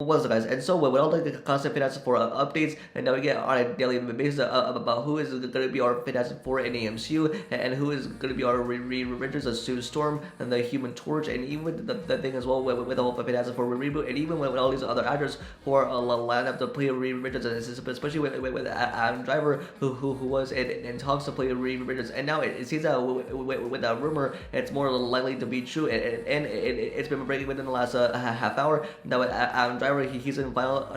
What's up, guys? And so with all the constant Fantastic Four updates, and now we get on a daily basis about who is going to be our Fantastic Four in the MCU, and who is going to be our Rangers of Sue Storm and the Human Torch, and even with the thing as well with the whole Fantastic Four reboot, and even with all these other actors who are lined up to play Rangers, especially with Adam Driver, who was in talks to play Rangers, and now it seems that with that rumor, it's more likely to be true, and it's been breaking within the last half hour. Now with Adam Driver, he's in final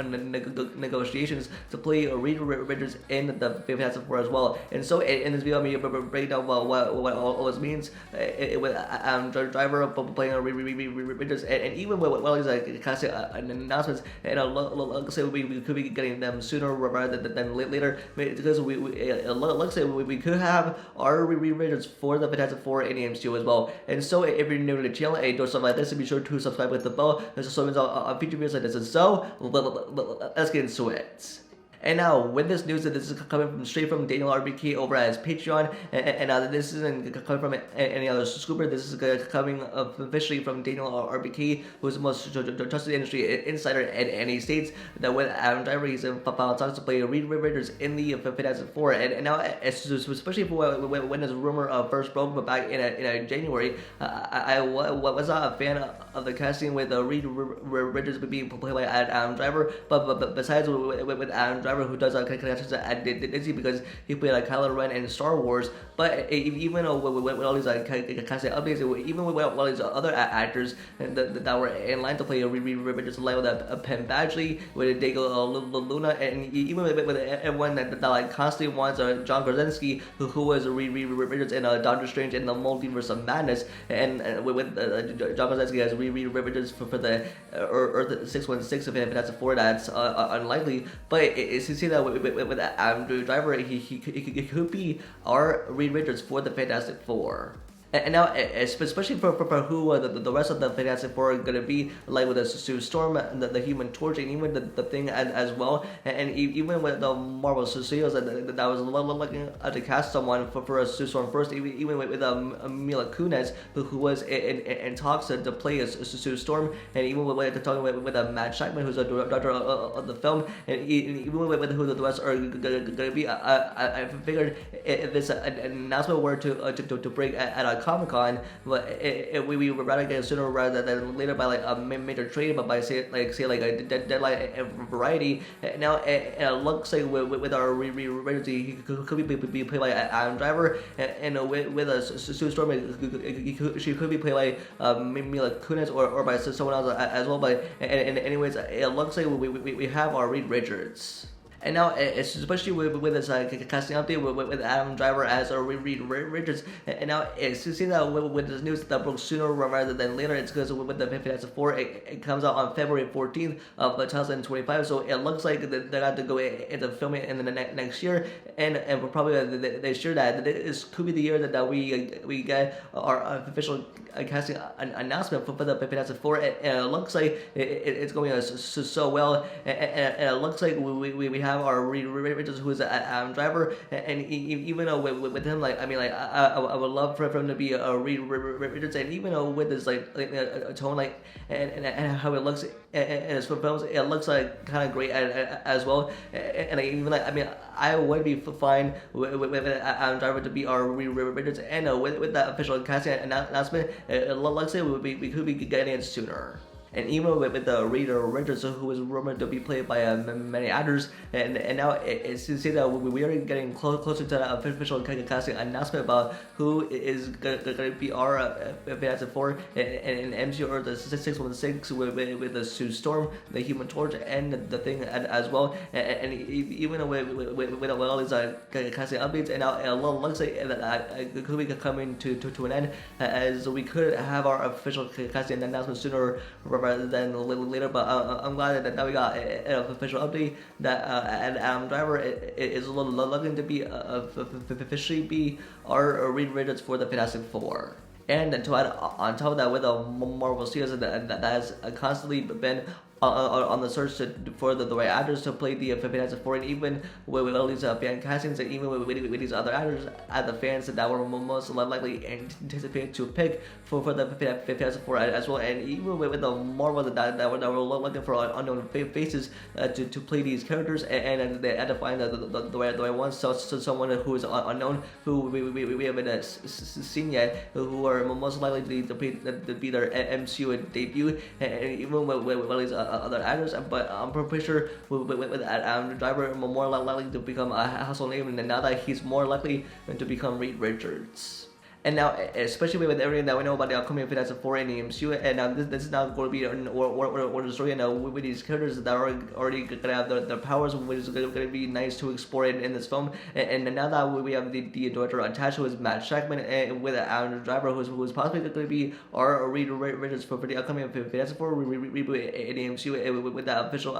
negotiations to play Reed Richards in the Fantastic Four as well. And so in this video, I'm going to break down what all this means with Adam Driver playing Reed Richards, and even with all these casting announcements, and looks like we could be getting them sooner rather than later, because it looks like we could have our Reed Richards for the Fantastic Four in the MCU as well. And so if you're new to the channel and do stuff like this, be sure to subscribe with the bell. There's so many future videos like this. And so let's get into it. And now, with this news that this is coming straight from Daniel RBK over at his Patreon, and this isn't coming from any other scooper, this is coming officially from Daniel RBK, who's the most trusted industry insider, and he states that with Adam Driver, he's in final talks to play Reed Richards in the Fantastic Four, and now, especially when this rumor first broke back in January, I was not a fan of the casting with Reed Richards being played by Adam Driver, but besides with Adam Driver, who does connections at Disney because he played Kylo Ren in Star Wars. But even with all these casting updates, even with all these other actors that were in line to play Reed Richards, like with Penn Badgley, with Diego Luna, and even with everyone that constantly wants John Krasinski, who was Reed Richards in Doctor Strange in the Multiverse of Madness, and with John Krasinski as Reed Richards for the Earth 616 of Fantastic Four, that's unlikely. But it's to see that with Adam Driver, he could be our Reed Richards for the Fantastic Four. And now, especially for who the rest of the Fantastic Four are gonna be, like with the Sue Storm, the Human Torch, and even the Thing as well, and even with the Marvel Studios that was looking to cast someone for a Sue Storm first, even with Mila Kunis, who was in talks to play a Sue Storm, and even with talking with Matt Shakman, who's the director of the film, and even with who the rest are gonna be, I figured if this announcement were to break at Comic-Con, but we would rather get it sooner rather than later by a major trade, but by say a deadline and variety. Now it looks like with our Richards, he could be played by Adam Driver, and with a Sue Storm, she could be played by Mila Kunis or by someone else as well. But anyways, it looks like we have our Reed Richards. And now, especially with this casting update with Adam Driver as Reed Richards, and now it's to see that with this news that broke sooner rather than later, it's because with the Fantastic Four, it comes out on February 14th of 2025, so it looks like they're going to go into filming in the next year, and we're probably they sure that this could be the year that we get our official casting announcement for the Fantastic Four, and it looks like it's going so well, and it looks like we have our Reed Richards, who is Adam Driver, and even with him, I would love for him to be a Reed Richards, and even with this a tone and how it looks in his films, it looks kind of great as well, and I would be fine with Adam Driver to be our Reed Richards, and with that official casting announcement, it looks like we could be getting it sooner. And even with the Reed Richards, who is rumored to be played by many actors, and now it's to see that we are getting closer to the official casting announcement about who is going to be our Fantastic Four in MCU or the 616 with the Sue Storm, the Human Torch, and the Thing as well. And even with all these casting updates, and now it looks like it could be coming to an end, as we could have our official casting announcement sooner rather than a little later. But I'm glad that now we got an official update that Adam Driver is looking to be officially be our Reed Richards for the Fantastic Four. And to add on top of that, with the Marvel Studios that has constantly been on the search for the right actors to play the Fantastic Four, and even with all these fan castings, and even with these other actors the fans that were most likely anticipated to pick for the Fantastic Four as well, and even with the Marvel that were looking for unknown faces to play these characters, and they had to find the right ones. So someone who is unknown, who we haven't seen yet, who are most likely to be their MCU debut, and even with all these other actors. But I'm pretty sure with Adam Driver more likely to become a household name, and now that he's more likely to become Reed Richards. And now, especially with everything that we know about the upcoming Fantastic Four in the MCU, and now this is not going to be an origin story, and with these characters that are already going to have their powers, which is going to be nice to explore in this film. And now that we have the director attached, who is Matt Shackman, and with Adam Driver, who is possibly going to be our Reed Richards for the upcoming Fantastic Four reboot in the MCU, with the official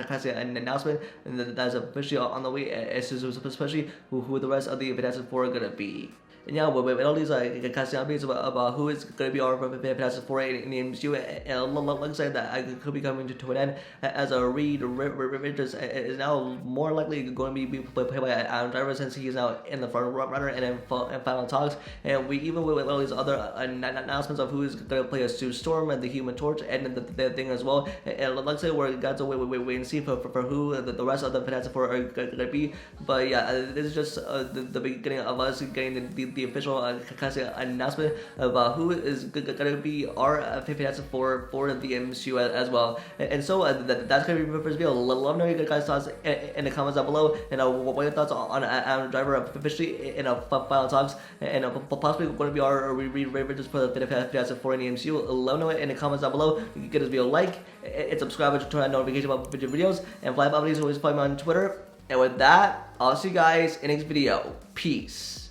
casting announcement, and that's officially on the way, especially who the rest of the Fantastic Four are going to be. And yeah, with all these casting updates about who is going to be our Fantastic Four in the MCU, and looks like that could be coming to an end, as a Reed Richards is now more likely going to be played by Adam Driver, since he is now in the front runner and in final talks. And we even with all these other announcements of who is going to play a Sue Storm and the Human Torch and the thing as well. And it looks like we're got to wait and see for who the rest of the Fantastic Four are going to be. But yeah, this is just the beginning of us getting the official casting announcement about who is going to be our Fantastic Four for the MCU as well. And so that's going to be my first video. Let me know your guys' thoughts in the comments down below, and what are your thoughts on Adam Driver officially in final talks, and possibly going to be our Reed Richards for the Fantastic Four in the MCU. Let me know in the comments down below. You can get this video a like and subscribe to turn on notifications about future videos, and fly updates always follow me on Twitter. And with that, I'll see you guys in the next video. Peace.